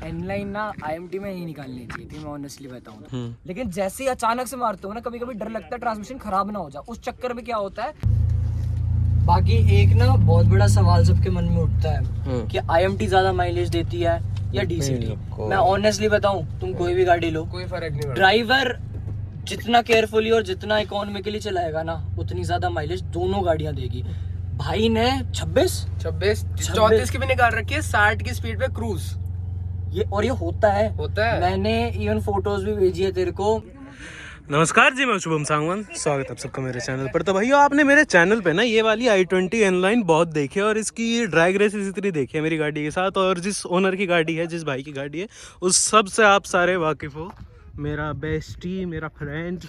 N-Line ना IMT में ही निकालनी चाहिए थी, मैं ऑनेस्टली बताऊं तो। लेकिन जैसे ही अचानक से मारते हो ना, कभी कभी डर लगता है ट्रांसमिशन खराब ना हो जाए, उस चक्कर में क्या होता है। बाकी एक ना बहुत बड़ा सवाल सबके मन में उठता है कि IMT ज्यादा माइलेज देती है या DCT। मैं ऑनेस्टली बताऊं, तुम कोई भी गाड़ी लो, कोई फर्क नहीं पड़ता। ड्राइवर जितना केयरफुली और जितना इकोनॉमिकली चलाएगा ना, उतनी ज्यादा माइलेज दोनों गाड़ियां देगी। भाई ने 26 34 की भी निकाल रखी है 60 की स्पीड पे क्रूज। ये होता है। मैंने इवन फोटोज भी भेजी है तेरे को। नमस्कार जी, मैं शुभम सांगवान, स्वागत है आप सबका मेरे चैनल पर। तो भैया आपने मेरे चैनल पे ना ये वाली i20 N-Line बहुत देखी है और इसकी ड्रैग रेसेस इतनी देखी है मेरी गाड़ी के साथ, और जिस ओनर की गाड़ी है, जिस भाई की गाड़ी है, उस सब से आप सारे वाकिफ़ हो। मेरा बेस्टी, मेरा फ्रेंड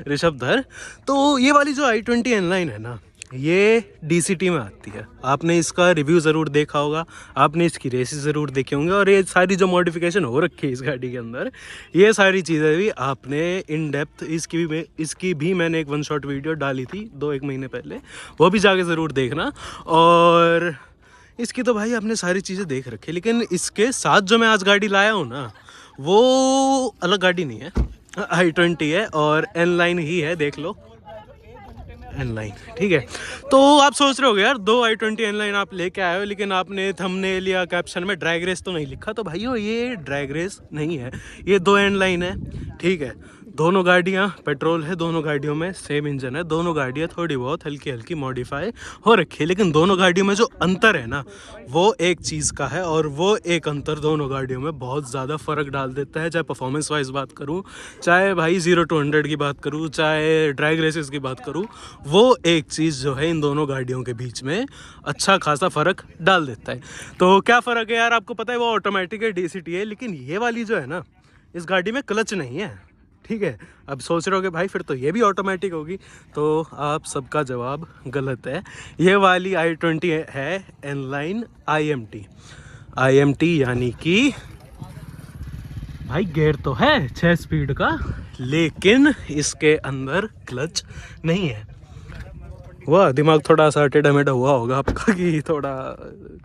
ऋषभधर। तो ये वाली जो i20 N-Line है ना, ये DCT में आती है। आपने इसका रिव्यू ज़रूर देखा होगा, आपने इसकी रेसेस ज़रूर देखे होंगे, और ये सारी जो मॉडिफिकेशन हो रखी है इस गाड़ी के अंदर, ये सारी चीज़ें भी आपने इन डेप्थ इसकी भी मैंने एक 1 शॉट वीडियो डाली थी 2-1 महीने पहले, वो भी जाके ज़रूर देखना। और इसकी तो भाई आपने सारी चीज़ें देख रखी है, लेकिन इसके साथ जो मैं आज गाड़ी लाया हूँ ना, वो अलग गाड़ी नहीं है, i20 है और N-Line ही है, देख लो N-Line, ठीक है। तो आप सोच रहे हो यार, 2 i20 N-Line आप लेके आए हो, लेकिन आपने थंबनेल या कैप्शन में ड्रैग रेस तो नहीं लिखा। तो भाइयों, ये ड्रैग रेस नहीं है, ये 2 N-Line है, ठीक है। दोनों गाड़ियाँ पेट्रोल है, दोनों गाड़ियों में सेम इंजन है, दोनों गाड़ियाँ थोड़ी बहुत हल्की हल्की मॉडिफाई हो रखी है, लेकिन दोनों गाड़ियों में जो अंतर है ना, वो एक चीज़ का है, और वो एक अंतर दोनों गाड़ियों में बहुत ज़्यादा फ़र्क डाल देता है। चाहे परफॉर्मेंस वाइज बात करूँ, चाहे भाई 0 to 100 की बात करूँ, चाहे ड्रैग रेसेस की बात करूँ, वो एक चीज़ जो है इन दोनों गाड़ियों के बीच में अच्छा खासा फ़र्क डाल देता है। तो क्या फ़र्क है यार, आपको पता है, वो ऑटोमेटिक है, DCT है, लेकिन ये वाली जो है ना, इस गाड़ी में क्लच नहीं है, ठीक है। अब सोच रहे हो कि भाई फिर तो ये भी ऑटोमेटिक होगी, तो आप सबका जवाब गलत है। ये वाली i20 है N-Line IMT यानी कि भाई गेयर तो है 6 स्पीड का, लेकिन इसके अंदर क्लच नहीं है। वाह, दिमाग थोड़ा सा टेढ़ा मेढ़ा हुआ होगा आपका, कि थोड़ा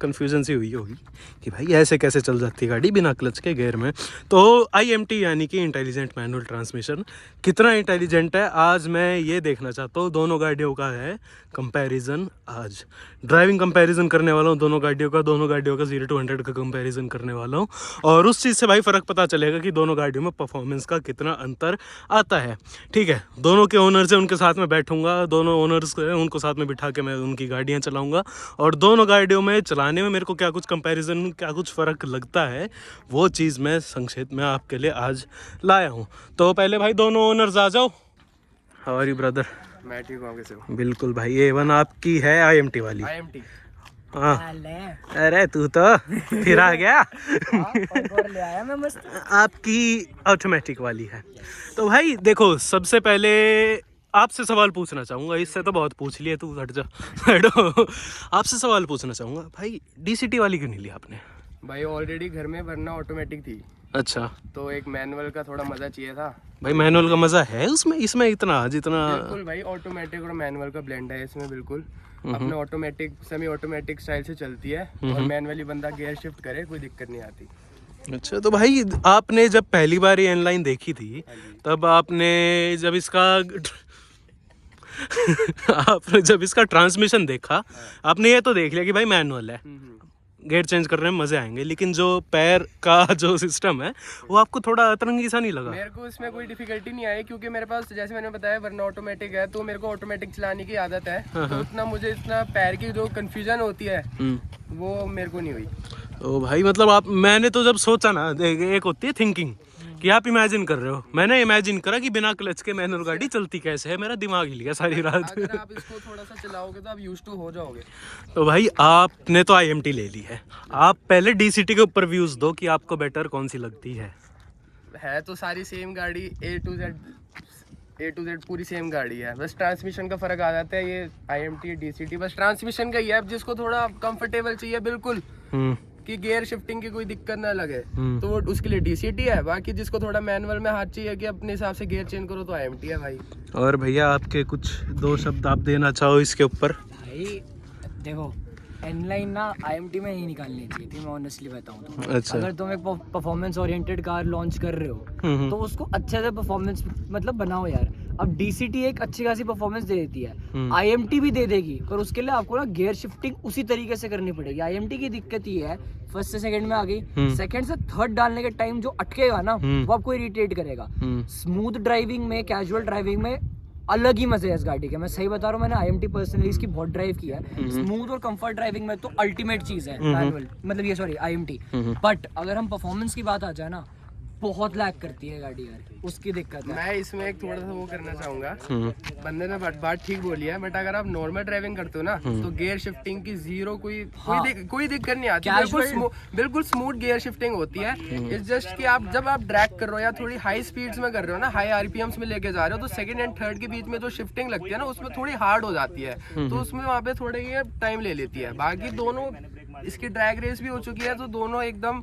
कन्फ्यूजन सी हुई होगी कि भाई ऐसे कैसे चल जाती है गाड़ी बिना क्लच के गेयर में। तो IMT यानी कि इंटेलिजेंट मैनुअल ट्रांसमिशन कितना इंटेलिजेंट है, आज मैं ये देखना चाहता हूँ। दोनों गाड़ियों का है कंपैरिजन, आज ड्राइविंग कंपैरिजन करने वाला हूँ दोनों गाड़ियों का 0 to 100 का कंपैरिजन करने वाला हूँ, और उस चीज़ से भाई फ़र्क पता चलेगा कि दोनों गाड़ियों में परफॉर्मेंस का कितना अंतर आता है, ठीक है। दोनों के ओनर से उनके साथ में बैठूंगा, दोनों ओनर्स उनको साथ में बिठा के मैं उनकी गाड़ियाँ चलाऊँगा, और दोनों गाड़ियों में चलाने में मेरे को क्या कुछ कंपैरिजन, क्या कुछ फ़र्क लगता है, वो चीज़ मैं संक्षेप में आपके लिए आज लाया हूँ। तो पहले भाई दोनों ओनर्स आ जाओ। How are you brother? मैं ठीक हूँ, कैसे हो? बिल्कुल भाई, A1 आपकी है IMT वाली? IMT। हाँ, अरे तू तो फिर आ गया। और ले आया मैं मस्त। आपकी ऑटोमेटिक वाली है। तो भाई देखो, सबसे पहले आपसे सवाल पूछना चाहूँगा, इससे तो बहुत पूछ लिए, तू हट जा, हटो। आपसे सवाल पूछना चाहूँगा भाई, DCT वाली क्यों नहीं ली आपने? भाई ऑलरेडी घर में वरना ऑटोमेटिक थी, अच्छा, तो एक मैनुअल का थोड़ा मजा चाहिए था। भाई मैनुअल का मजा है उसमें, इसमें इतना जितना? बिल्कुल भाई, ऑटोमेटिक और मैनुअल का ब्लेंड है इसमें, बिल्कुल। अपने ऑटोमेटिक सेमी ऑटोमेटिक स्टाइल से चलती है, और मैनुअली बंदा गियर शिफ्ट करे कोई दिक्कत नहीं आती। अच्छा, तो भाई आपने जब पहली बार ये N-Line देखी थी, तब आपने जब इसका आपने जब इसका ट्रांसमिशन देखा, आपने ये तो देख लिया कि भाई मैनुअल है, गेयर चेंज करने में मजे आएंगे, लेकिन जो पैर का जो सिस्टम है, वो आपको थोड़ा अतरंगी सा नहीं लगा? मेरे को इसमें कोई डिफिकल्टी नहीं आई, क्योंकि मेरे पास, जैसे मैंने बताया, वरना ऑटोमेटिक है, तो मेरे को ऑटोमेटिक चलाने की आदत है, तो इतना मुझे इतना पैर की जो कंफ्यूजन होती है वो मेरे को नहीं हुई। तो भाई मतलब आप, मैंने तो जब सोचा ना, एक होती है थिंकिंग कि आप इमेजिन कर रहे हो, मैंने इमेजिन करा कि बिना क्लच के मैनुअल गाड़ी चलती कैसे है, मेरा दिमाग हिल गया सारी रात। अगर आप इसको थोड़ा सा चलाओगे तो आप यूज टू हो जाओगे। तो भाई आपने तो IMT ले ली है, आप पहले DCT के ऊपर व्यूज दो कि आपको बेटर कौन सी लगती है। तो सारी सेम गाड़ी, A to Z पूरी सेम गाड़ी है, बस ट्रांसमिशन का फर्क आ जाता है। ये IMT DCT बस ट्रांसमिशन का ही है, जिसको थोड़ा कंफर्टेबल चाहिए बिल्कुल, कि गियर शिफ्टिंग की कोई दिक्कत ना लगे, तो वो उसके लिए DCT है। बाकी जिसको थोड़ा मैनुअल में हाथ चाहिए कि अपने हिसाब से गियर चेंज करो, तो IMT है भाई। और भैया आपके कुछ 2 शब्द आप देना चाहो इसके ऊपर? भाई देखो, N-line ना IMT में ही निकालनी चाहिए थी, मैं ऑनेस्टली बताऊँ तो। अच्छा। अगर तुम एक परफॉर्मेंस ओरिएंटेड कार लॉन्च कर रहे हो तो उसको अच्छे से परफॉर्मेंस मतलब बनाओ यार। अब DCT एक अच्छी खासी परफॉर्मेंस दे देती है, IMT भी दे देगी, पर उसके लिए आपको ना गियर शिफ्टिंग उसी तरीके से करनी पड़ेगी। IMT की दिक्कत ये है, फर्स्ट से सेकंड में आ गई, सेकंड से थर्ड डालने के टाइम जो अटकेगा ना वो आपको इरिटेट करेगा। स्मूथ ड्राइविंग में, कैजुअल ड्राइविंग में अलग ही मजे है इस गाड़ी के। मैं सही बता रहा हूँ, मैंने IMT पर्सनली इसकी बहुत ड्राइव किया है। स्मूथ और कंफर्ट ड्राइविंग में तो अल्टीमेट चीज है मैनुअल, मतलब ये सॉरी IMT। बट अगर हम परफॉर्मेंस की बात आ जाए ना, बहुत लैग करती है गाड़ी यार, उसकी दिक्कत है। मैं इसमें एक थोड़ा सा वो करना चाहूंगा, बंदे ने बात ठीक बोली है, बट अगर आप नॉर्मल ड्राइविंग करते हो ना तो गियर शिफ्टिंग की जीरो कोई दिक्कत नहीं आती, बिल्कुल स्मूथ गियर शिफ्टिंग होती है। इट्स जस्ट कि आप जब आप ड्रैग कर रहे हो या थोड़ी हाई स्पीड्स में कर रहे हो ना, हाई RPMs में लेके जा रहे हो, तो सेकंड एंड थर्ड के बीच में जो शिफ्टिंग लगती है ना उसमें थोड़ी हार्ड हो जाती है, तो उसमें वहाँ पे थोड़े ये टाइम ले लेती है। बाकी दोनों इसकी ड्रैग रेस भी हो चुकी है, तो दोनों एकदम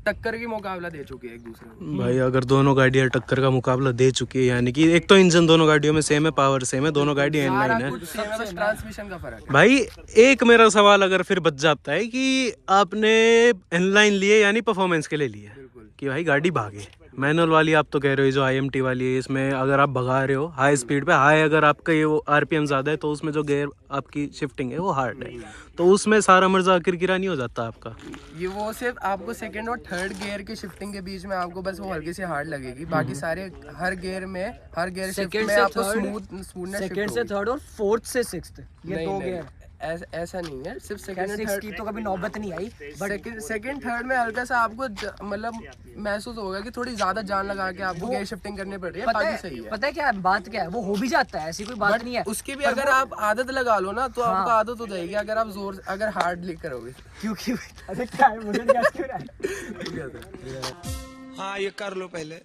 टक्कर की मुकाबला दे चुकी है एक दूसरे को। भाई अगर दोनों गाड़ियां टक्कर का मुकाबला दे चुकी है, यानी कि एक तो इंजन दोनों गाड़ियों में सेम है, पावर सेम है, दोनों गाड़ी N-line है, बस ट्रांसमिशन का फर्क है। भाई एक मेरा सवाल अगर फिर बच जाता है कि आपने N-line लिए यानी परफॉर्मेंस के लिए लिए कि भाई गाड़ी भागे। मैनुअल वाली आप तो कह रहे हो जो IMT वाली है, इसमें अगर आप भगा रहे हो हाई स्पीड पे, हाई अगर आपका ये वो RPM ज़्यादा है तो उसमें जो गियर आपकी शिफ्टिंग है वो हार्ड है, तो उसमें सारा मर्जा किरकिरा नहीं हो जाता आपका? ये वो सिर्फ आपको सेकंड और थर्ड गियर की शिफ्टिंग के बीच में आपको बस वो हल्की सी हार्ड लगेगी, बाकी सारे हर गियर शिफ्ट में आपको स्मूथनेस सेकंड से थर्ड और फोर्थ से सिक्स्थ, ये दो गियर। ऐसा नहीं है, सिर्फ सेकंड एंड सिक्स थर्ड की तो कभी नौबत नहीं आई, बट सेकंड थर्ड में हल्का सा आपको मतलब महसूस होगा कि थोड़ी ज्यादा जान लगा के आपको गियर शिफ्टिंग करनी पड़ रही है, बाकी सही है। पता है क्या बात क्या है, वो हो भी जाता है, ऐसी कोई बात नहीं है। उसकी भी अगर आप आदत लगा लो ना तो आपको आदत हो जाएगी, अगर आप अगर हार्ड लिख करोगे। क्योंकि अरे क्या है, मुझे गैस क्यों रहा है? हाँ ये कर लो पहले।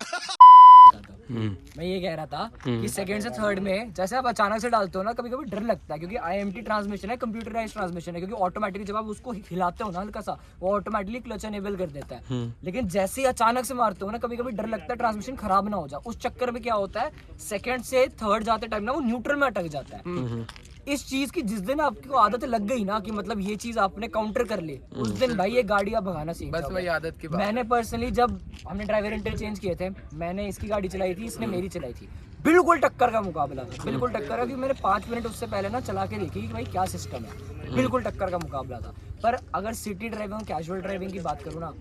मैं ये कह रहा था कि सेकंड से थर्ड में जैसे आप अचानक से डालते हो ना, कभी कभी डर लगता है, क्योंकि IMT ट्रांसमिशन है, कंप्यूटराइज्ड ट्रांसमिशन है, क्योंकि ऑटोमेटिकली जब आप उसको हिलाते हो ना हल्का सा, वो ऑटोमेटिकली क्लच एनेबल कर देता है। लेकिन जैसे ही अचानक से मारते हो ना, कभी कभी डर लगता है ट्रांसमिशन खराब ना हो जाए। उस चक्कर में क्या होता है, सेकंड से थर्ड जाते टाइम ना वो न्यूट्रल में अटक जाता है। इस चीज की जिस दिन आपको आदत लग गई ना कि मतलब ये चीज आपने काउंटर कर ली, उस दिन भाई ये गाड़ी आप भगाना सीख बस जाओगे। वही आदत की बात। मैंने पर्सनली जब हमने ड्राइवर इंटरचेंज किए थे, मैंने इसकी गाड़ी चलाई थी, इसने मेरी चलाई थी, बिल्कुल टक्कर का मुकाबला था, बिल्कुल टक्कर है। क्योंकि मैंने 5 मिनट उससे पहले ना चला के देखी कि भाई क्या सिस्टम है, बिल्कुल टक्कर का मुकाबला था। पर अगर सिटी ड्राइविंग, कैजुअल ड्राइविंग की बात करूँ ना,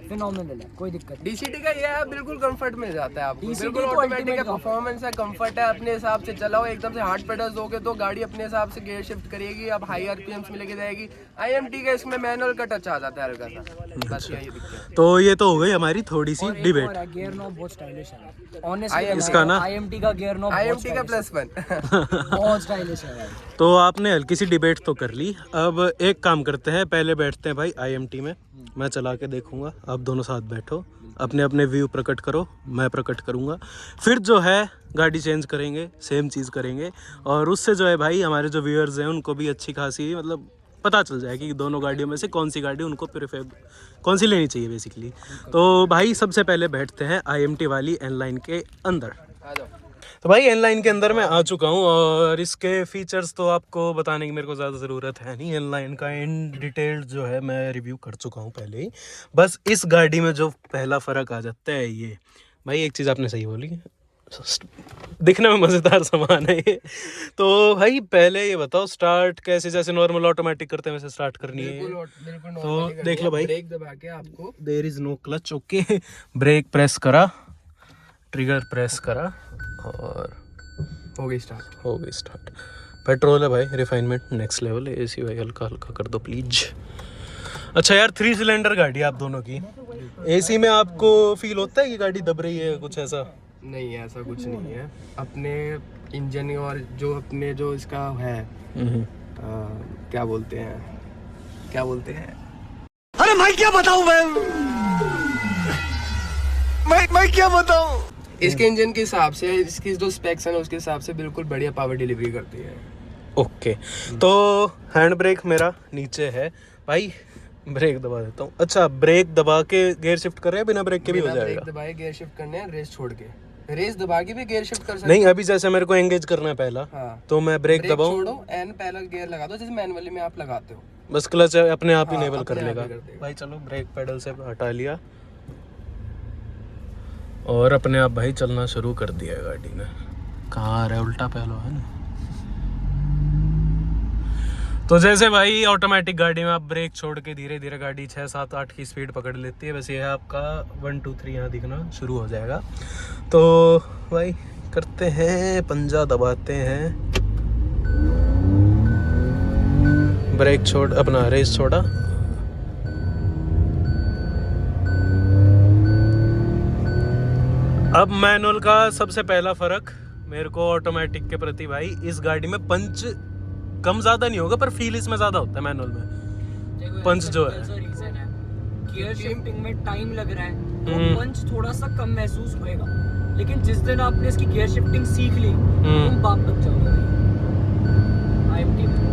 फिनोमिनल है, कोई दिक्कत नहीं। DCT का ये है, बिल्कुल कंफर्ट में जाता है आपको, DCT बिल्कुल तो ऑटोमेटिक है, ultimate परफॉर्मेंस है, कंफर्ट है, अपने हिसाब से चलाओ, एकदम से हार्ड पेडल्स दोगे तो गाड़ी अपने हिसाब से गियर शिफ्ट करेगी, अब हाई RPMs में लेके जाएगी। IMT का इसमें मैनुअल का टच आ जाता है हल्का सा, बस यही दिक्कत है। तो ये तो हो गई हमारी थोड़ी सी डिबेट। गियर नॉब बहुत स्टाइलिश है ऑनेस्टली, इसका ना IMT का गियर नॉब IMT का +1 बहुत स्टाइलिश है भाई। तो आपने हल्की सी डिबेट तो कर ली, अब एक काम करते हैं, पहले बैठते हैं भाई IMT में, मैं चला के देखूंगा, आप दोनों साथ बैठो, अपने अपने व्यू प्रकट करो, मैं प्रकट करूंगा, फिर जो है गाड़ी चेंज करेंगे, सेम चीज़ करेंगे, और उससे जो है भाई हमारे जो व्यूअर्स हैं उनको भी अच्छी खासी मतलब पता चल जाएगी कि दोनों गाड़ियों में से कौन सी गाड़ी उनको प्रेफर, कौन सी लेनी चाहिए बेसिकली। तो भाई सबसे पहले बैठते हैं IMT वाली N-line के अंदर। तो भाई N-line के अंदर मैं आ चुका हूँ, और इसके फीचर्स तो आपको बताने की मेरे को ज़्यादा ज़रूरत है नहीं, N-line का इन डिटेल जो है मैं रिव्यू कर चुका हूँ पहले ही। बस इस गाड़ी में जो पहला फ़र्क आ जाता है ये, भाई एक चीज़ आपने सही बोली, दिखने में मज़ेदार सामान है ये। तो भाई पहले ये बताओ, स्टार्ट कैसे, जैसे नॉर्मल ऑटोमेटिक करते हैं वैसे स्टार्ट करनी है? बिल्कुल तो देख लो भाई, ब्रेक दबा के आपको, there is no clutch, okay, brake press करा, ट्रिगर प्रेस करा, और हो गई स्टार्ट। पेट्रोल है भाई, रिफाइनमेंट नेक्स्ट लेवल है। AC भाई हल्का हल्का कर दो प्लीज। अच्छा यार, 3 सिलेंडर गाड़ी है आप दोनों की, AC में आपको फील होता है कि गाड़ी दब रही है, कुछ ऐसा? नहीं, ऐसा कुछ नहीं है, अपने इंजन और जो इसका है क्या बोलते हैं अरे मैं क्या बताऊं, मैं क्या बताऊं। इसके इंजन के हिसाब से, इसकी जो स्पेक्स है उसके हिसाब से बिल्कुल बढ़िया पावर डिलीवरी करती है। ओके, तो हैंड ब्रेक मेरा नीचे है भाई, ब्रेक दबा देता हूँ। अच्छा, ब्रेक दबा के गियर शिफ्ट कर रहे हैं, बिना ब्रेक के भी हो जाएगा? ब्रेक दबाए गियर शिफ्ट करने हैं, रेस छोड़ के, रेस दबा के भी गियर शिफ्ट कर सकते नहीं, अभी जैसे मेरे को एंगेज करना है पहला, हाँ, तो मैं ब्रेक दबाऊं, छोड़ो, एन पहला गियर लगा दो, जैसे मैनुअली में आप लगाते हो, बस क्लच अपने आप ही हाँ, इनेबल कर अपने आप लेगा। ही कर देगा। भाई चलो ब्रेक पेडल से हटा लिया और अपने आप भाई चलना शुरू कर दिया है गाड़ी ने। कहाँ आ रहा है, उल्टा पहलो है ना। तो जैसे भाई ऑटोमेटिक गाड़ी में आप ब्रेक छोड़ के धीरे धीरे गाड़ी 6, 7, 8 की स्पीड पकड़ लेती है। वैसे ये आपका 1, 2, 3 यहाँ दिखना शुरू हो जाएगा। तो भाई करते हैं, पंजा दबाते हैं, ब्रेक छोड़, अपना रेस छोड़ा। अब मैनुअल का सबसे पहला फर्क मेरे को ऑटोमेटिक के प्रति भाई, इस गाड़ी में पंच कम ज्यादा नहीं होगा पर फील इसमें ज्यादा होता है मैनुअल में। पंच जो है, गियर शिफ्टिंग में टाइम लग रहा है तो पंच थोड़ा सा कम महसूस होएगा, लेकिन जिस दिन आपने इसकी गियर शिफ्टिंग सीख ली तुम बाप बन जाओगे IMT में।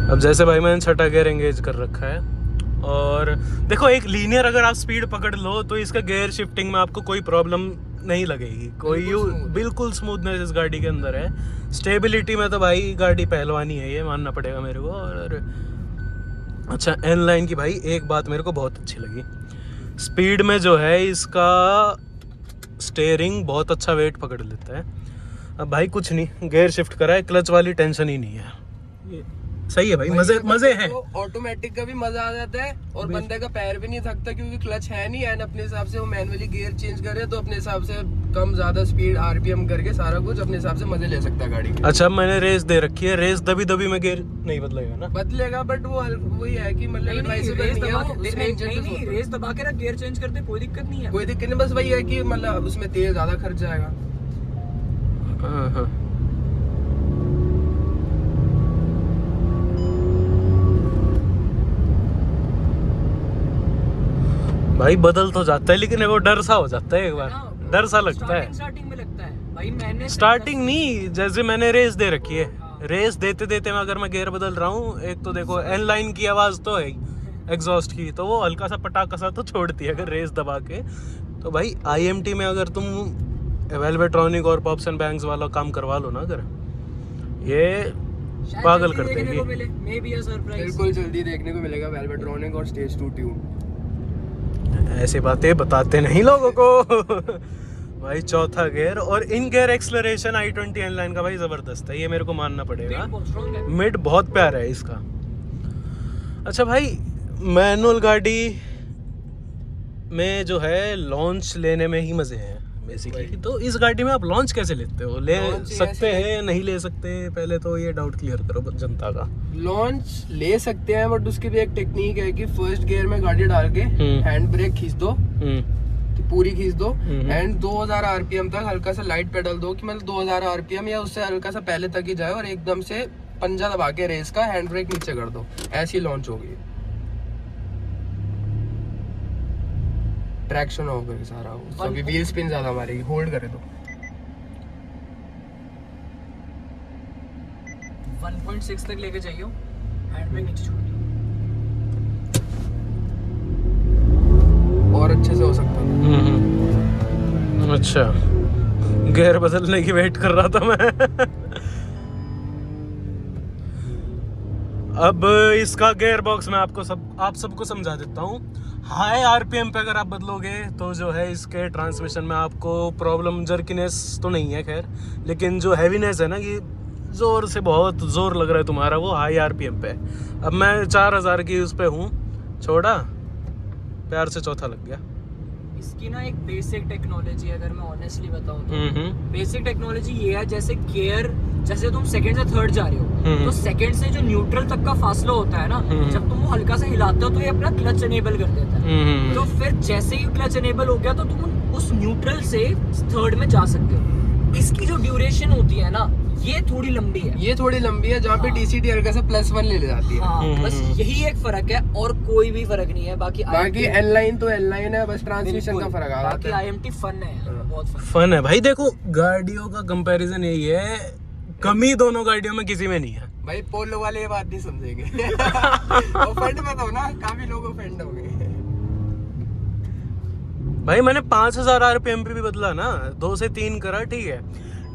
अब जैसे भाई मैंने 6ठा गियर एंगेज कर रखा है और देखो एक लीनियर अगर आप स्पीड पकड़ लो तो इसका गियर शिफ्टिंग में आपको कोई प्रॉब्लम नहीं लगेगी, कोई बिल्कुल स्मूथनेस इस गाड़ी के अंदर है। स्टेबिलिटी में तो भाई गाड़ी पहलवानी है, ये मानना पड़ेगा मेरे को। और अच्छा एन लाइन की भाई एक बात मेरे को बहुत अच्छी लगी, स्पीड में जो है इसका स्टेयरिंग बहुत अच्छा वेट पकड़ लेता है। अब भाई कुछ नहीं, गियर शिफ्ट करा है, क्लच वाली टेंशन ही नहीं है। सही है भाई, मजे हैं। ऑटोमेटिक का भी मजा आ जाता है और बंदे का पैर भी नहीं थकता क्योंकि क्लच है नहीं है। अपने हिसाब से वो मैनुअली गियर चेंज करे तो अपने हिसाब से कम ज्यादा स्पीड RPM करके सारा कुछ अपने हिसाब से मजे ले सकता है गाड़ी के। अच्छा मैंने रेस दे रखी है, रेस दबी दबी में गियर नहीं बदलेगा ना? बदलेगा बट वो वही है कि मतलब रेस दबा के गियर चेंज करते कोई दिक्कत नहीं है, कोई दिक्कत नहीं। बस वही है कि मतलब उसमें तेल ज्यादा खर्च जाएगा। हाँ। भाई बदल तो जाता है लेकिन वो डर सा हो जाता है, एक बार डर सा लगता है। स्टार्टिंग में लगता है भाई, मैंने स्टार्टिंग नहीं, जैसे मैंने रेस दे रखी है, रेस देते देते मैं अगर मैं गियर बदल रहा हूँ, एक तो देखो एन लाइन की आवाज तो है एग्जॉस्ट की, तो वो हल्का सा पटाखा सा तो छोड़ती है अगर रेस दबा के। तो भाई IMT में अगर तुम वेलवेट्रॉनिक और पॉप्स एंड बैंग्स वाला काम करवा लो ना, अगर ये पागल कर देगी। बिल्कुल जल्दी देखने को मिलेगा वेलवेट्रॉनिक और स्टेज 2 ट्यून। ऐसे बातें बताते नहीं लोगों को। भाई चौथा गियर और in gear acceleration i20 N line का भाई जबरदस्त है, ये मेरे को मानना पड़ेगा। मिड बहुत प्यारा है इसका। अच्छा भाई मैनुअल गाड़ी में जो है लॉन्च लेने में ही मजे हैं बेसिकली। तो इस गाड़ी में आप लॉन्च कैसे लेते हो, ले सकते हैं नहीं ले सकते? पहले तो ये डाउट क्लियर करो जनता का। लॉन्च ले सकते हैं बट उसकी भी एक टेक्निक है कि फर्स्ट गियर में गाड़ी डाल के हैंड ब्रेक खींच दो, पूरी खींच दो एंड 2000 RPM तक हल्का सा लाइट पेडल दो कि मतलब 2000 RPM या उससे हल्का सा पहले तक ही जाए और एकदम से पंजा दबा के रेस का हैंड ब्रेक नीचे कर दो, ऐसी लॉन्च होगी। ट्रैक्शन हो गई सारा, अभी व्हील स्पिन ज्यादा मारेगी, होल्ड करे तो 1.6 तक लेके जाइयो, हैंड ब्रेक नीचे छोड़ दियो और अच्छे से हो सकता है। अच्छा गियर बदलने की वेट कर रहा था मैं। अब इसका गियर बॉक्स मैं आप सबको समझा देता हूँ। हाई RPM पे अगर आप बदलोगे तो जो है इसके ट्रांसमिशन में आपको प्रॉब्लम, जर्किनेस तो नहीं है खैर, लेकिन जो हैवीनेस है ना कि ज़ोर से बहुत ज़ोर लग रहा है तुम्हारा, वो हाई RPM पे। अब मैं 4000 की उस पे हूँ, छोड़ा प्यार से चौथा लग गया। इसकी ना एक बेसिक टेक्नोलॉजी, अगर मैं ऑनेस्टली बताऊं तो बेसिक टेक्नोलॉजी ये है, जैसे गियर, जैसे तुम सेकंड से थर्ड जा रहे हो तो सेकंड से जो न्यूट्रल तक का फासला होता है ना, जब तुम वो हल्का सा हिलाते हो तो ये अपना क्लच एनेबल कर देता है। तो फिर जैसे ही क्लच एनेबल हो गया तो तुम उस न्यूट्रल से थर्ड में जा सकते हो। इसकी जो ड्यूरेशन होती है ना ये थोड़ी लंबी है, जहाँ पे DCT हल्का सा +1 ले जाती है। हाँ, बस यही एक फर्क है और कोई भी फर्क नहीं है। बाकी एन लाइन तो एन लाइन है, बस ट्रांसमिशन का फर्क आ रहा है। बाकी IMT फन है यार, बहुत फन है भाई। देखो गाड़ियों का कंपैरिजन यही है, कमी दोनों गाड़ियों में किसी में नहीं है भाई। पोलो वाले ये बात नहीं समझेंगे। ऑफेंड में तो ना काफी लोग ऑफेंड हो गए भाई। मैंने 5000 RPM पे भी बदला ना, 2 से 3 करा, ठीक है।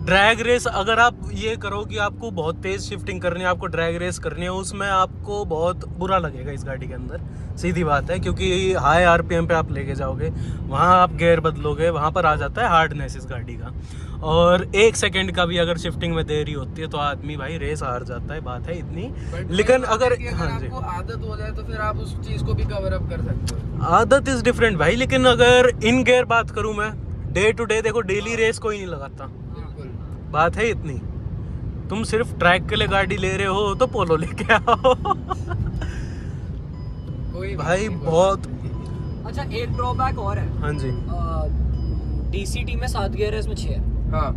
ड्रैग रेस अगर आप ये करो कि आपको बहुत तेज शिफ्टिंग करनी है, आपको ड्रैग रेस करनी है, उसमें आपको बहुत बुरा लगेगा इस गाड़ी के अंदर, सीधी बात है, क्योंकि हाई आरपीएम पे आप लेके जाओगे, वहाँ आप गियर बदलोगे, वहाँ पर आ जाता है हार्डनेस इस गाड़ी का। और 1 सेकंड का भी अगर शिफ्टिंग में देरी होती है तो आदमी भाई रेस हार जाता है, बात है इतनी। लेकिन अगर हाँ जी, आपको आदत हो जाए तो फिर आप उस चीज को भी कवर अप कर सकते हो। आदत इज डिफरेंट भाई। लेकिन अगर इन गियर बात करूँ मैं, डे टू डे देखो, डेली रेस कोई नहीं लगाता, बिल्कुल बात है इतनी। तुम सिर्फ ट्रैक के लिए गाड़ी ले रहे हो तो पोलो लेके आओ। कोई भाई बहुत। अच्छा एक ड्रॉबैक और है, हाँ जी, डीसीटी में 7 गियर है, इसमें 6 है। हाँ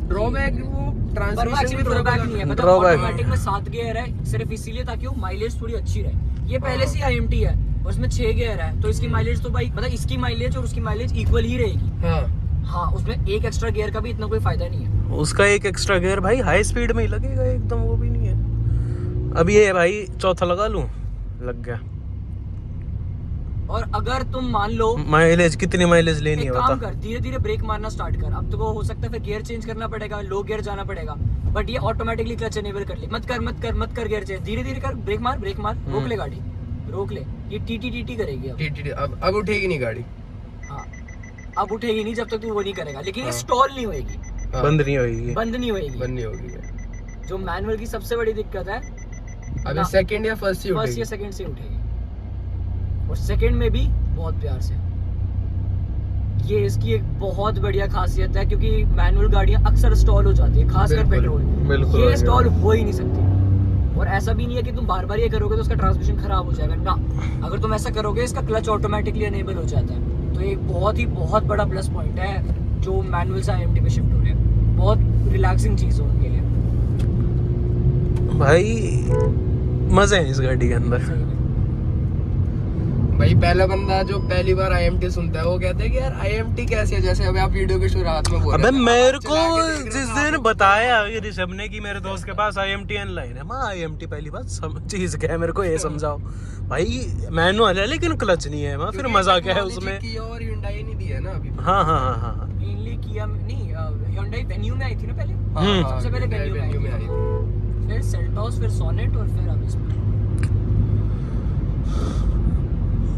ड्रॉबैक वो ट्रांसमिशन भी ड्रॉबैक नहीं है, मतलब Drawback। ऑटोमेटिक में 7 गियर है सिर्फ इसीलिए ताकि वो माइलेज थोड़ी अच्छी रहे। ये पहले से आईएमटी है और उसमें 6 गियर है, तो इसकी माइलेज तो भाई मतलब इसकी माइलेज और उसकी माइलेज इक्वल ही रहेगी। हाँ हाँ, उसमें एक एक्स्ट्रा गियर का भी इतना कोई फायदा नहीं है। उसका एक एक्स्ट्रा गियर भाई हाई स्पीड में ही लगेगा एकदम, वो भी नहीं है। अब ये भाई चौथा लगा लूं, लग गया। और अगर तुम मान लो माइलेज कितनी माइलेज लेनी एक है काम बता। कर, धीरे धीरे ब्रेक मारना स्टार्ट कर। अब तो वो हो सकता है फिर गियर चेंज करना पड़ेगा, लो गियर जाना पड़ेगा, बट ये ऑटोमेटिकली क्लच एनेबल कर ले। मत कर गियर चेंज, धीरे धीरे कर, ब्रेक मार रोक ले गाड़ी, रोक ले। ये टी करेगी अब। टीटी अब उठेगी नहीं गाड़ी। हाँ, अब उठेगी नहीं जब तक तू वो नहीं करेगा, लेकिन ये स्टॉल नहीं होएगी, हाँ, बंद नहीं होगी। बंद नहीं होएगी। बंद नहीं होगी। जो मैनुअल की सबसे बड़ी दिक्कत है, अभी सेकंड या फर्स्ट ही फर्स्ट उठेगी। या सेकंड से उठेगी, और सेकंड में भी बहुत प्यार से। ये इसकी एक बहुत बढ़िया खासियत है, क्योंकि मैनुअल गाड़ियां अक्सर स्टॉल हो जाती है, खासकर बिल्कुल, पेट्रोल। बिल्कुल ये स्टॉल हो ही नहीं सकती। और ऐसा भी नहीं है कि तुम बार बार ये करोगे तो उसका ट्रांसमिशन खराब हो जाएगा ना। अगर तुम ऐसा करोगे इसका क्लच ऑटोमेटिकली एनेबल हो जाता है। तो एक बहुत बड़ा प्लस पॉइंट है जो मैनुअल से आईएमटी पे शिफ्ट हो रहे हैं। बहुत रिलैक्सिंग चीज है उनके लिए, भाई मजे हैं इस गाड़ी के अंदर। सही में। भाई पहला बंदा जो पहली बार आईएमटी सुनता है वो कहता है कि यार आईएमटी कैसे है, जैसे अभी आप वीडियो के शुरुआत में बोल रहे अबे थे। मेरे को चला के देख रहे जिस थे, दिन बताया ये ऋषभ ने कि मेरे दोस्त के पास IMT लाइन है, मैं IMT पहली बात चीज क्या है मेरे को ये समझाओ। भाई मैनुअल है लेकिन क्लच नहीं है, मैं फिर क्योंकि मजा क्या है technology उसमें। किया और Hyundai नहीं दिया ना अभी। हाँ हाँ हाँ हाँ हाँ। मेनली किया नहीं, Hyundai वेन्यू में आई थी ना पहले, हाँ, सबसे पहले Hyundai वेन्यू में आई थी। थी, फिर सेल्टॉस, फिर सोनेट, और फिर अब इसमें।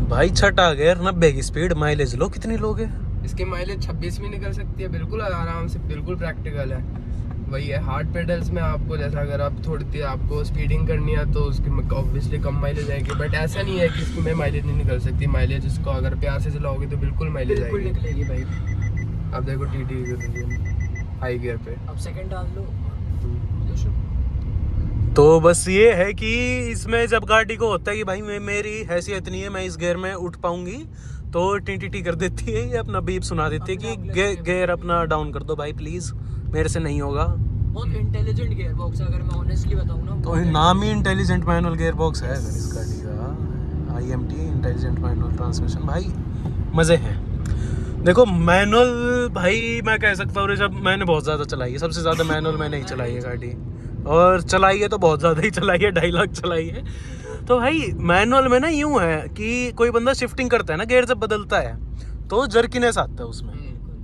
भाई छठा गियर 90 की स्पीड, माइलेज लो कितनी लोगे। इसके माइलेज 26 भी निकल सकती है, बिल्कुल आराम से, बिल्कुल प्रैक्टिकल है। वही है हार्ड पेडल्स में आपको, जैसा अगर आप थोड़ी देर आपको स्पीडिंग करनी है तो उसकी ऑब्वियसली कम माइलेज आएगी, बट ऐसा नहीं है कि इसमें माइलेज नहीं निकल सकती। माइलेज इसको अगर प्यार से चलाओगे तो बिल्कुल माइलेज बिल्कुल आएगी। निकलेगी भाई। अब देखो टीटी हाई गियर पे। अब सेकंड डाल लो। तो बस ये है कि इसमें जब गाड़ी को होता है कि भाई मेरी हैसियत नहीं है, मैं इस गियर में उठ पाऊंगी, तो टी कर देती है, ये अपना बीप सुना देती है कि गियर अपना डाउन कर दो भाई प्लीज, मेरे से नहीं होगा। बहुत इंटेलिजेंट गियर बॉक्स है, अगर मैं ऑनेस्टली बताऊं ना। तो नाम ही इंटेलिजेंट मैनुअल गियर बॉक्स है अगर इस गाड़ी का, IMT इंटेलिजेंट मैनुअल ट्रांसमिशन। भाई मजे हैं। देखो मैनुअल भाई मैं कह सकता हूँ जब मैंने बहुत ज़्यादा चलाई है, सबसे ज़्यादा मैनुअल मैंने ही चलाई है गाड़ी, और चलाई है तो बहुत ज़्यादा ही चलाई है, 2.5 लाख चलाई है। तो भाई मैनुअल में ना यूँ है कि कोई बंदा शिफ्टिंग करता है ना, गियर जब बदलता है तो जर्किनेस आता है उसमें,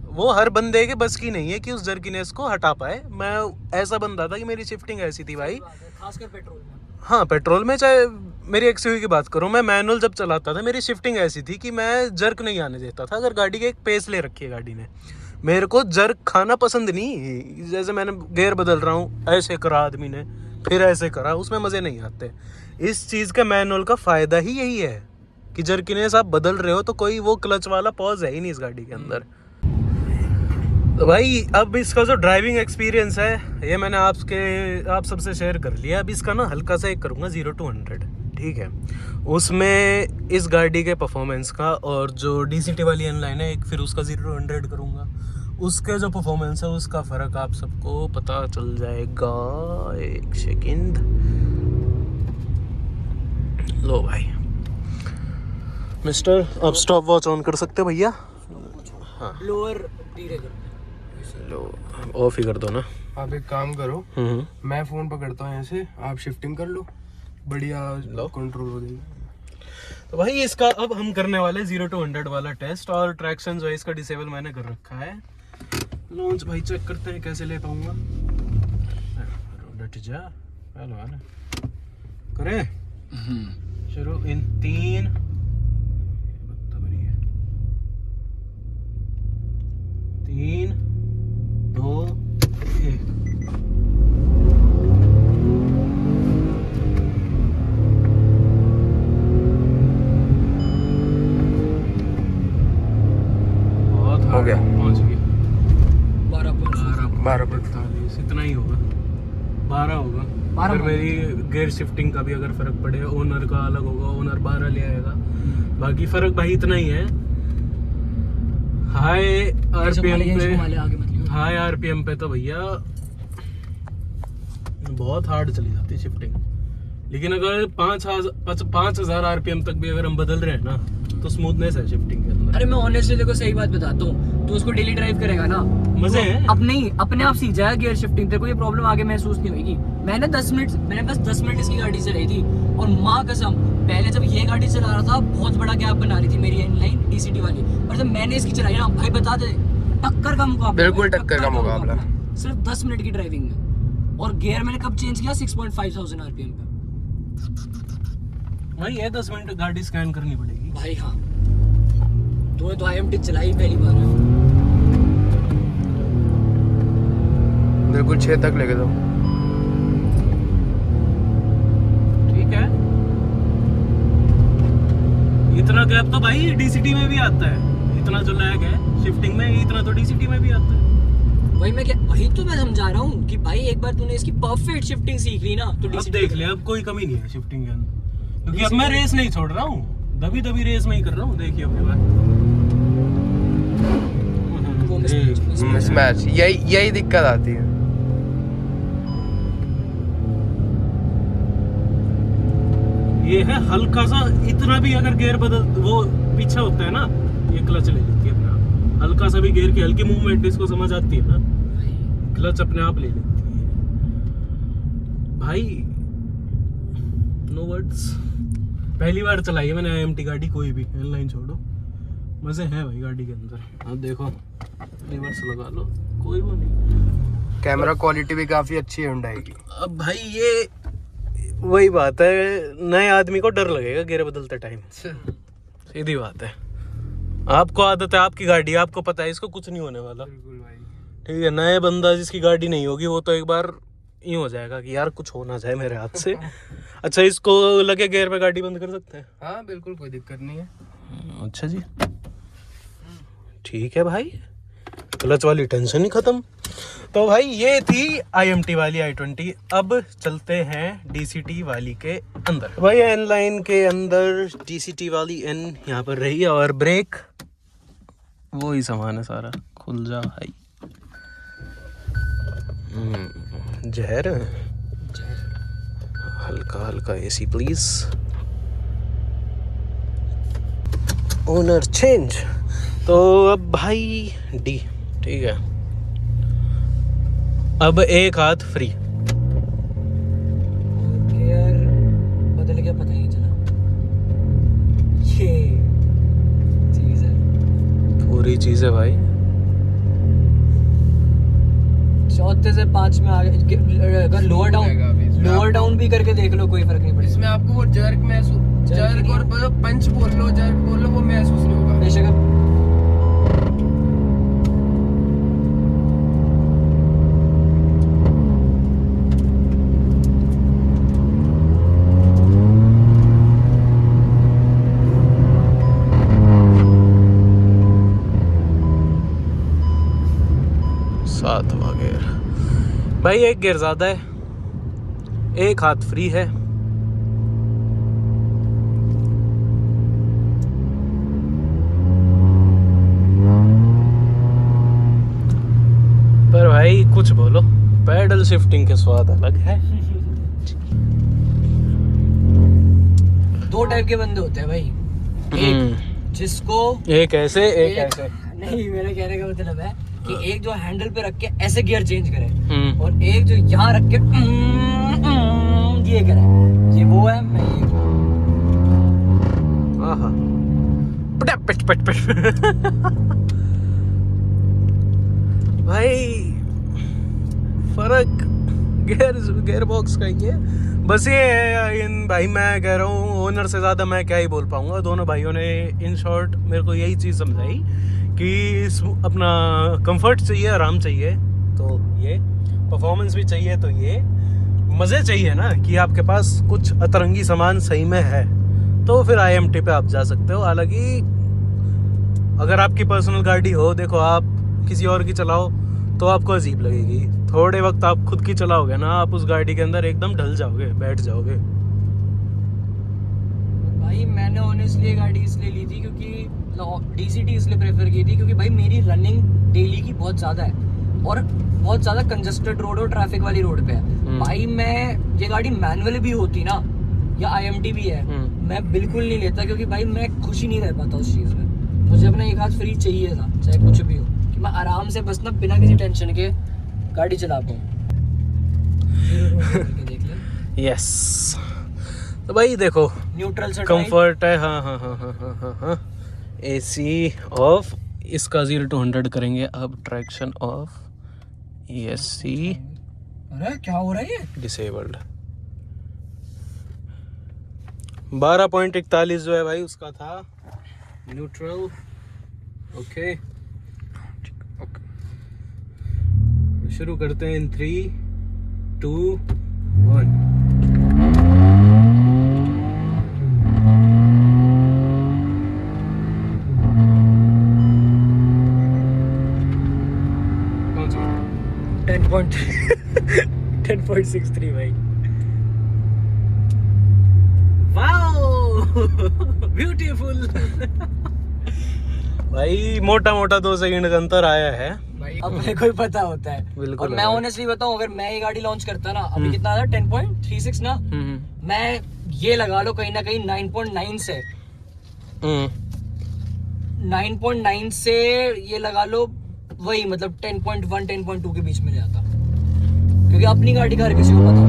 वो हर बंदे के बस की नहीं है कि उस जर्किनेस को हटा पाए। मैं ऐसा बंदा था कि मेरी शिफ्टिंग ऐसी थी भाई, खासकर पेट्रोल में। हाँ पेट्रोल में, चाहे मेरी XUV की बात करूँ, मैं मैनुअल जब चलाता था मेरी शिफ्टिंग ऐसी थी कि मैं जर्क नहीं आने देता था। अगर गाड़ी के एक पेस ले रखी है गाड़ी ने, मेरे को जर्क खाना पसंद नहीं। जैसे मैंने गियर बदल रहा हूँ, ऐसे करा आदमी ने, फिर ऐसे करा, उसमें मज़े नहीं आते। इस चीज़ का मैनुअल का फ़ायदा ही यही है कि जर्किनेस आप बदल रहे हो तो कोई वो क्लच वाला पॉज है ही नहीं इस गाड़ी के अंदर। तो भाई अब इसका जो ड्राइविंग एक्सपीरियंस है ये मैंने आप सबसे शेयर कर लिया। अब इसका ना हल्का सा एक करूँगा 0 to 100, ठीक है। उसमें इस गाड़ी के परफॉर्मेंस का, और जो DCT वाली इनलाइन है एक, फिर उसका 0 to 100 करूँगा। उसके जो परफॉर्मेंस है उसका फ़र्क आप सबको पता चल जाएगा। एक सेकंड, लो भाई मिस्टर, अब स्टॉप वॉच ऑन कर सकते हो भैया। हाँ लोअर धीरे कर। लो ऑफ ही कर दो ना। आप एक काम करो, मैं फोन पकड़ता हूँ ऐसे, आप शिफ्टिंग कर लो, बढ़िया कंट्रोल हो जाएगा। तो भाई इसका अब हम करने वाले 0 to 100 वाला टेस्ट, और ट्रैक्शन जो है इसका डिसेबल मैंने कर रखा है। लॉन्च भाई चेक करते हैं कैसे ले पाऊंगा। डट जा पहलवान करे शुरू इन 3 3 2 1। बहुत हो गया। पहुंच गए 12:45 इतना ही होगा, 12 होगा। 12 अगर मेरी गियर शिफ्टिंग का भी अगर फर्क पड़े, ओनर का अलग होगा, ओनर 12 ले आएगा, बाकी फर्क भाई इतना ही है। हाई आरपीएम पे, हाई आरपीएम पे तो भैया बहुत हार्ड चली जाती है शिफ्टिंग। लेकिन अगर 5,000 आरपीएम तक भी अगर हम बदल रहे हैं ना तो स्मूथनेस है शिफ्टिंग के अंदर। अरे मैं ऑनेस्टली देखो सही बात बताता हूँ, तो उसको डेली ड्राइव करेगा ना, मजे हैं। अब नहीं अपने आप सीख जाएगा गियर शिफ्टिंग, तेरे को ये प्रॉब्लम आगे महसूस नहीं होगी। मैंने बस 10 मिनट इसकी गाड़ी चलाई थी, और माँ कसम पहले जब ये गाड़ी चला रहा था बहुत बड़ा गैप बना रही थी मेरी इनलाइन डीसीटी वाली, और जब मैंने इसकी चलाई ना भाई बता दे टक्कर का मुकाबला, बिल्कुल टक्कर का मुकाबला। सिर्फ 10 मिनट की ड्राइविंग में। और गियर मैंने कब चेंज किया? 6,500 आरपीएम पे। भाई ये 10 मिनट गाड़ी स्कैन करनी पड़ेगी भाई हाँ, तूने तो IMT चलाई पहली बार है। बिल्कुल 6 तक लेके दो। ठीक है। इतना गैप तो भाई डीसीटी में भी आता है, इतना जो लैग है शिफ्टिंग में, इतना तो डीसीटी में भी आता है। वही तो मैं समझा रहा हूँ कि भाई एक बार तूने इसकी परफेक्ट शिफ्टिंग सीख ली ना तो अब देख ले, अब कोई कमी नहीं है शिफ्टिंग के अंदर, क्योंकि अब मैं रेस नहीं छोड़ रहा हूँ, दबी रेस में ही कर रहा हूँ। देखिए अपने बात मिसमैच, यही दिक्कत आती है। ये है हल्का सा, इतना भी अगर गियर बदल वो पीछे होता है ना, ये क्लच ले लेती है अपने आप। हल्का सा भी गियर की हल्की मूवमेंट इसको समझ आती है ना, क्लच अपने आप ले लेती है भाई। No words. पहली बार चलाई है मैंने IMT गाड़ी, कोई भी इनलाइन छोड़ो, मजे हैं भाई गाड़ी के अंदर। अब देखो रिवर्स लगा लो, कोई वो नहीं। कैमरा क्वालिटी भी काफी अच्छी है Hyundai की। अब भाई ये वही बात है, नए आदमी को डर लगेगा गियर बदलते टाइम, सीधी बात है। आपको आदत है, आपकी गाड़ी, आपको पता है इसको कुछ नहीं होने वाला। बिल्कुल भाई। ठीक है, नए बंदा जिसकी गाड़ी नहीं होगी वो तो एक बार यूँ हो जाएगा कि यार कुछ होना चाहे मेरे हाथ से। अच्छा, इसको लगे गियर में गाड़ी बंद कर सकते हैं? हाँ बिल्कुल, कोई दिक्कत नहीं है। अच्छा जी, ठीक है भाई, क्लच वाली टेंशन ही खत्म। तो भाई ये थी IMT वाली i20। अब चलते हैं DCT वाली के अंदर। भाई N लाइन के अंदर DCT वाली N यहाँ पर रही है, और ब्रेक वो ही सामान है सारा। खुल जा भाई, जहर हल्का हल्का AC प्लीज। Owner change. तो अब भाई D, ठीक है, अब एक हाथ फ्री। गियर बदल गया, पता ही नहीं चला। ये चीज है, पूरी चीज है भाई। 4 से 5 में आ गए। अगर लोअर डाउन भी करके देख लो, कोई फर्क नहीं पड़ेगा। इसमें आपको वो जर्क महसूस, जर्क और पंच बोल लो, जर्क बोल लो, वो महसूस नहीं होगा बेशक। सातवां गियर भाई, एक गियर ज्यादा है, एक हाथ फ्री है। पर भाई कुछ बोलो, पैडल शिफ्टिंग के स्वाद अलग है। 2 टाइप के बंदे होते हैं भाई, एक जिसको एक ऐसे, एक ऐसे। नहीं, मेरे कहने का मतलब है कि एक जो हैंडल पे रख के ऐसे गियर चेंज करे, और एक जो यहाँ रख के ये करे। ये वो है, मैं ये। आहा, पट पट पट पट। भाई फर्क गेयर बॉक्स का ही है बस। ये है इन भाई, मैं कह रहा हूँ ओनर से ज़्यादा मैं क्या ही बोल पाऊँगा। दोनों भाइयों ने इन शॉर्ट मेरे को यही चीज़ समझाई कि अपना कंफर्ट चाहिए, आराम चाहिए तो ये, परफॉर्मेंस भी चाहिए तो ये, मज़े चाहिए ना कि आपके पास कुछ अतरंगी सामान सही में है तो फिर IMT पे आप जा सकते हो। हालांकि अगर आपकी पर्सनल गाड़ी हो, देखो आप किसी और की चलाओ तो आपको अजीब लगेगी। थोड़े वक्त आप खुद की चलाओगे ना, आप उस गाड़ी के अंदर एकदम ढल जाओगे, बैठ जाओगे। भाई मैंने ऑनेस्टली ये गाड़ी इसलिए ली थी क्योंकि DCT इसलिए प्रेफर की थी क्योंकि भाई मेरी रनिंग डेली की बहुत ज़्यादा है और बहुत ज़्यादा कंजस्टेड रोड और ट्रैफिक वाली रोड पे है। भाई मैं ये गाड़ी मैनुअल भी होती ना या IMT भी है, मैं बिल्कुल नहीं लेता क्योंकि भाई मैं खुश ही नहीं रह पाता उस चीज़ में। मुझे अपना एक हाथ फ्री चाहिए था, चाहे कुछ भी हो, कि मैं आराम से बस ना बिना किसी टेंशन के गाड़ी चला पाऊँ। देख ले। यस तो भाई देखो न्यूट्रल से कंफर्ट है। हाँ हाँ हाँ हाँ हाँ हाँ हाँ। AC ऑफ, इसका 0 to 100 करेंगे अब। ट्रैक्शन ऑफ, ESC अरे क्या हो रहा है ये? डिसेबल्ड। 12.41 जो है भाई उसका था। Neutral okay. शुरू करते हैं इन 3, 2, 1। कौन सा? 10.63 भाई। Wow beautiful. भाई मोटा मोटा 2 सेकंड का अंतर आया है भाई अब मेरे को ही पता होता है। बिल्कुल और मैं ऑनेस्टली बताऊं, अगर मैं ये गाड़ी लॉन्च करता ना, अभी कितना था 10.36 ना, मैं ये लगा लो कहीं ना कहीं 9.9 से 9.9 से ये लगा लो वही मतलब 10.1 10.2 के बीच में ले आता, क्योंकि अपनी गाड़ी का हर किसी को पता होता है।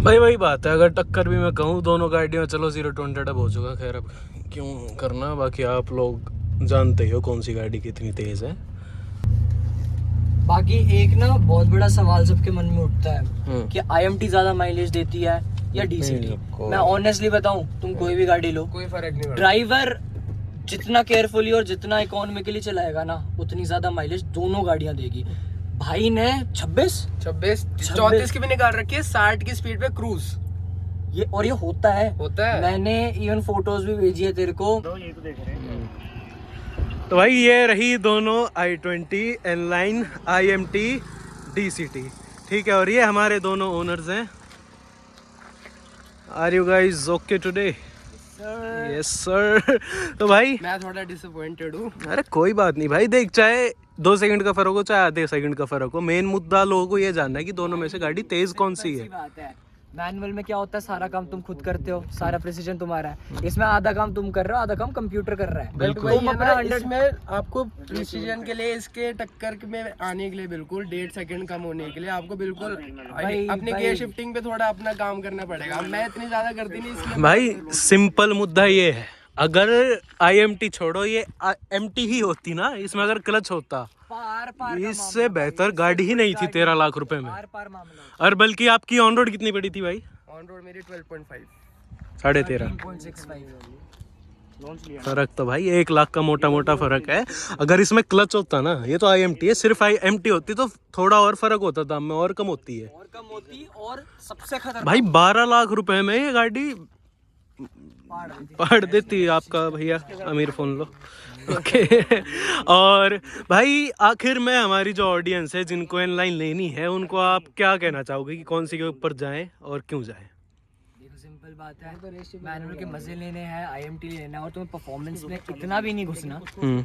भाई वही बात है, अगर टक्कर भी मैं कहूँ दोनों गाड़ियों, चलो 0 to 100 अब हो चुका, खैर अब क्यों करना। बाकी आप लोग जानते ही हो कौन सी गाड़ी कितनी तेज है। बाकी एक ना बहुत बड़ा सवाल सबके मन में उठता है कि IMT ज्यादा माइलेज देती है या DCT। मैं ऑनेस्टली बताऊं, तुम कोई भी गाड़ी लो, कोई फर्क नहीं पड़ता। ड्राइवर जितना केयरफुली और जितना इकोनॉमिकली चलाएगा ना, उतनी ज्यादा माइलेज दोनों गाड़ियां देगी। भाई ने 26 34 की भी निकाल रखी है 60 की स्पीड पे क्रूज। ये और ये होता है मैंने इवन फोटोज भी भेजी है तेरे को। तो भाई ये रही दोनों i20 N-Line IMT DCT, ठीक है। और ये हमारे दोनों ओनर्स हैं। Are you guys okay today? Yes sir. तो भाई मैं थोड़ा डिसअपॉइंटेड हूँ। अरे कोई बात नहीं भाई, देख चाहे 2 सेकंड का फर्क हो चाहे आधे सेकंड का फर्क हो, मेन मुद्दा लोगों को ये जानना है कि दोनों में से गाड़ी तेज कौन सी है। बात है, मैनुअल में क्या होता है, सारा काम तुम खुद करते हो, सारा प्रिसीजन तुम्हारा है। इसमें आधा काम तुम कर रहे हो, आधा काम कंप्यूटर कर रहा है। बिल्कुल। तुम अपना 100 में आपको प्रिसीजन के लिए, इसके टक्कर में आने के लिए बिल्कुल 1.5 सेकंड कम होने के लिए आपको बिल्कुल अपनी गियर शिफ्टिंग पे थोड़ा अपना काम करना पड़ेगा। मैं इतनी ज्यादा करती नहीं इसलिए। भाई सिंपल मुद्दा ये है, अगर IMT छोड़ो ये MT ही होती ना, इसमें अगर क्लच होता, पार इससे बेहतर गाड़ी ही नहीं थी 13 लाख रुपए में। पार मामला। और बल्कि आपकी ऑन रोड कितनी पड़ी थी भाई? ऑन रोड मेरी 12.5 13.5। 13.65। फर्क तो भाई 1 लाख का मोटा मोटा फर्क है। अगर इसमें क्लच होता ना, ये तो IMT है, सिर्फ IMT होती तो थोड़ा और फर्क होता, दाम में और कम होती है। और कम होती, और सबसे खतरनाक भाई 12 लाख रुपए में ये गाड़ी पढ़ देती। आपका भैया अमीर फोन लो ओके। और भाई आखिर में हमारी जो ऑडियंस है जिनको N-Line लेनी है, उनको आप क्या कहना चाहोगे कि कौन सी के ऊपर जाएं और क्यों जाएं? देखो सिंपल बात है, मैनुअल के मजे लेने हैं, IMT लेना है और तुम्हें परफॉर्मेंस में इतना भी नहीं घुसना,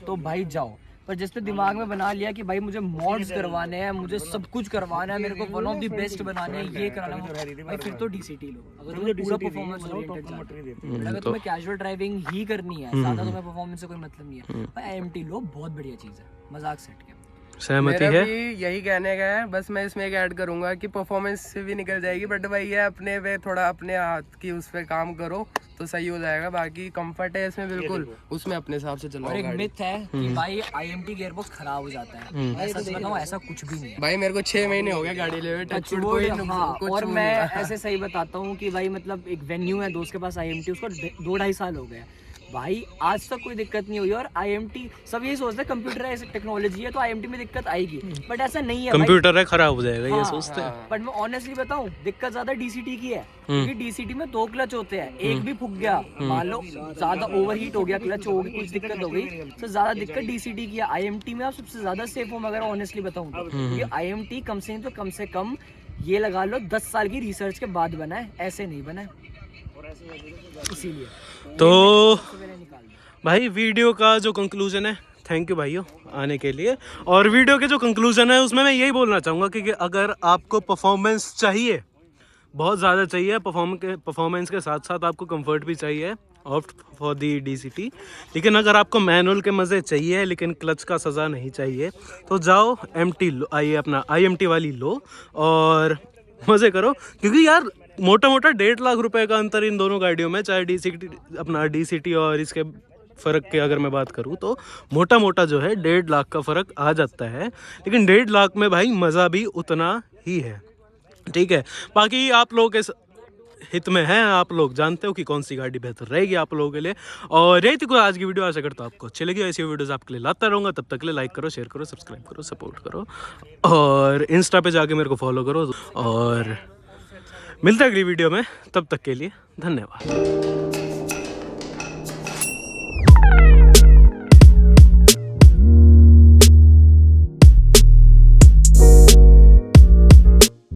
तो भाई जाओ। पर जिसने दिमाग में बना लिया कि भाई मुझे मॉड्स करवाने हैं, मुझे सब कुछ करवाना है, मेरे को वन ऑफ द बेस्ट बनाने हैं, ये कराना है भाई, फिर तो DCT लो। अगर तुम्हें पूरा परफॉर्मेंस ओरिएंटेड जाना है, अगर तुम्हें कैजुअल ड्राइविंग ही करनी है, ज्यादा तुम्हें परफॉर्मेंस से कोई मतलब नहीं है, भाई IMT लो, बहुत बढ़िया चीज़ है, मजाक सेट के। सहमति मेरा है? भी यही कहने का है, बस मैं इसमें एक ऐड करूंगा कि परफॉर्मेंस से भी निकल जाएगी, बट भाई ये अपने पे थोड़ा अपने हाथ की उस पे काम करो तो सही हो जाएगा। बाकी कंफर्ट है इसमें बिल्कुल, उसमें अपने हिसाब से चलाओ और एक गाड़ी। मिथ है कि भाई IMT गियरबॉक्स खराब हो जाता है, मैं सच बताऊं ऐसा कुछ भी नहीं है भाई मेरे को 6 महीने हो गए गाड़ी ले हुए, टच वुड, कोई हाँ, कुछ और नहीं मैं हुआ। ऐसे सही बताता हूँ कि भाई मतलब एक वेन्यू है दोस्त के पास IMT, उसको 2-2.5 साल हो गए भाई, आज तक कोई दिक्कत नहीं हुई। और IMT सब यही सोचते हैं कंप्यूटर टेक्नोलॉजी है तो IMT में दिक्कत आएगी, बट ऐसा नहीं है भाई। कंप्यूटर है खराब हो जाएगा, ये हाँ, सोचते हैं। बट मैं ऑनेस्टली बताऊं, दिक्कत ज्यादा DCT की है, क्योंकि DCT में 2 क्लच होते हैं, एक भी फूक गया, मान लो ज्यादा ओवरहीट हो गया, क्लच हो गई, कुछ दिक्कत हो गई, तो ज्यादा दिक्कत DCT की है। IMT में आप सबसे ज्यादा सेफ हो, मगर ऑनेस्टली बताऊं तो, क्योंकि IMT कम से कम ये लगा लो 10 साल की रिसर्च के बाद बना है, ऐसे नहीं बना है, इसीलिए तो मैंने निकाल दिया। भाई वीडियो का जो कंक्लूजन है, थैंक यू भाइयों आने के लिए, और वीडियो के जो कंक्लूजन है उसमें मैं यही बोलना चाहूँगा कि अगर आपको परफॉर्मेंस चाहिए, बहुत ज़्यादा चाहिए, परफॉर्मेंस के साथ साथ आपको कंफर्ट भी चाहिए, ऑप्ट फॉर दी DCT। लेकिन अगर आपको मैनुअल के मज़े चाहिए लेकिन क्लच का सज़ा नहीं चाहिए, तो जाओ MT लो, आइए अपना IMT वाली लो और मज़े करो। क्योंकि यार मोटा मोटा 1.5 लाख रुपए का अंतर इन दोनों गाड़ियों में, चाहे DCT और इसके फ़र्क की अगर मैं बात करूँ तो मोटा मोटा जो है 1.5 लाख का फ़र्क आ जाता है। लेकिन 1.5 लाख में भाई मज़ा भी उतना ही है, ठीक है। बाकी आप लोग के हित में है, आप लोग जानते हो कि कौन सी गाड़ी बेहतर रहेगी आप लोगों के लिए। और यही थी कोई आज की वीडियो, आशा करता हूँ आपको अच्छी लगी। ऐसी वीडियोस आपके लिए लाता रहूँगा, तब तक के लिए लाइक करो, शेयर करो, सब्सक्राइब करो, सपोर्ट करो, और इंस्टा पे जाके मेरे को फॉलो करो। और मिलते हैं अगली वीडियो में, तब तक के लिए धन्यवाद।